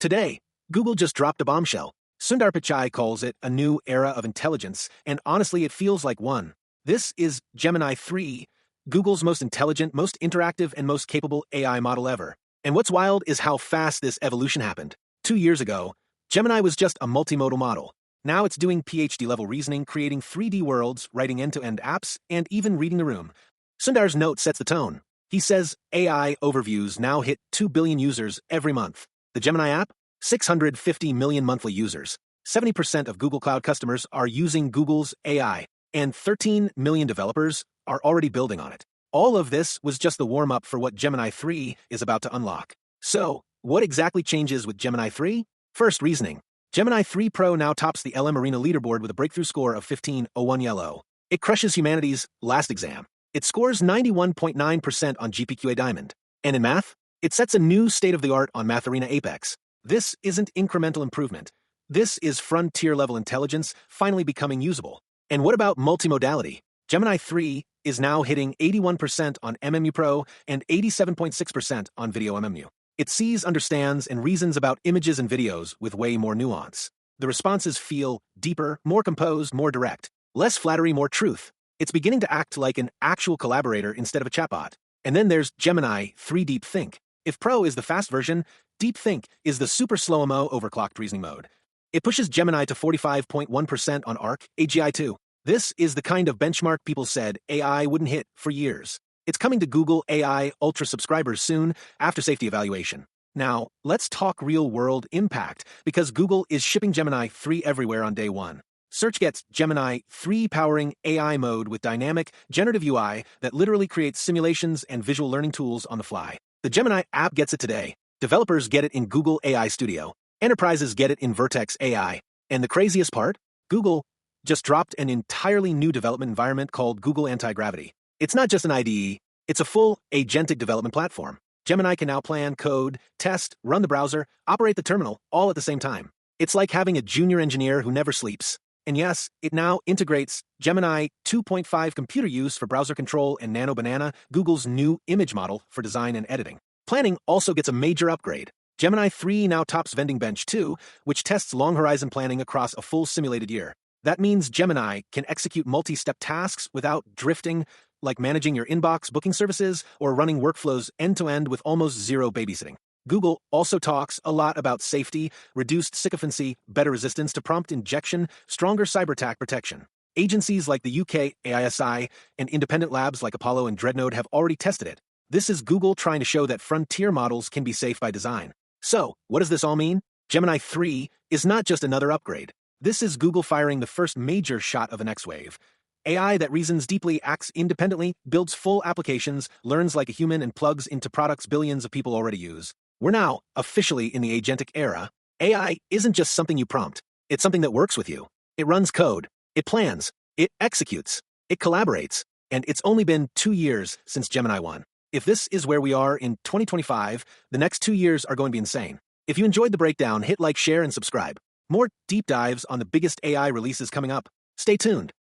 Today, Google just dropped a bombshell. Sundar Pichai calls it a new era of intelligence, and honestly, it feels like one. This is Gemini 3, Google's most intelligent, most interactive, and most capable AI model ever. And what's wild is how fast this evolution happened. 2 years ago, Gemini was just a multimodal model. Now it's doing PhD-level reasoning, creating 3D worlds, writing end-to-end apps, and even reading the room. Sundar's note sets the tone. He says AI overviews now hit 2 billion users every month. The Gemini app? 650 million monthly users. 70% of Google Cloud customers are using Google's AI, and 13 million developers are already building on it. All of this was just the warm-up for what Gemini 3 is about to unlock. So, what exactly changes with Gemini 3? First, reasoning. Gemini 3 Pro now tops the LM Arena leaderboard with a breakthrough score of 1501 yellow. It crushes humanity's last exam. It scores 91.9% on GPQA Diamond. And in math, it sets a new state-of-the-art on Math Arena Apex. This isn't incremental improvement. This is frontier-level intelligence finally becoming usable. And what about multimodality? Gemini 3 is now hitting 81% on MMU Pro and 87.6% on Video MMU. It sees, understands, and reasons about images and videos with way more nuance. The responses feel deeper, more composed, more direct. Less flattery, more truth. It's beginning to act like an actual collaborator instead of a chatbot. And then there's Gemini 3 Deep Think. If Pro is the fast version, Deep Think is the super slow-mo overclocked reasoning mode. It pushes Gemini to 45.1% on ARC AGI2. This is the kind of benchmark people said AI wouldn't hit for years. It's coming to Google AI Ultra subscribers soon after safety evaluation. Now, let's talk real-world impact, because Google is shipping Gemini 3 everywhere on day one. Search gets Gemini 3 powering AI mode with dynamic, generative UI that literally creates simulations and visual learning tools on the fly. The Gemini app gets it today. Developers get it in Google AI Studio. Enterprises get it in Vertex AI. And the craziest part? Google just dropped an entirely new development environment called Google Antigravity. It's not just an IDE, it's a full agentic development platform. Gemini can now plan, code, test, run the browser, operate the terminal, all at the same time. It's like having a junior engineer who never sleeps. And yes, it now integrates Gemini 2.5 computer use for browser control and Nano Banana, Google's new image model for design and editing. Planning also gets a major upgrade. Gemini 3 now tops Vending Bench 2, which tests long horizon planning across a full simulated year. That means Gemini can execute multi-step tasks without drifting, like managing your inbox booking services or running workflows end-to-end with almost zero babysitting. Google also talks a lot about safety, reduced sycophancy, better resistance to prompt injection, stronger cyber attack protection. Agencies like the UK AISI and independent labs like Apollo and Dreadnought have already tested it. This is Google trying to show that frontier models can be safe by design. So, what does this all mean? Gemini 3 is not just another upgrade. This is Google firing the first major shot of the next wave. AI that reasons deeply, acts independently, builds full applications, learns like a human, and plugs into products billions of people already use. We're now officially in the agentic era. AI isn't just something you prompt. It's something that works with you. It runs code. It plans. It executes. It collaborates. And it's only been 2 years since Gemini 1. If this is where we are in 2025, the next 2 years are going to be insane. If you enjoyed the breakdown, hit like, share, and subscribe. More deep dives on the biggest AI releases coming up. Stay tuned.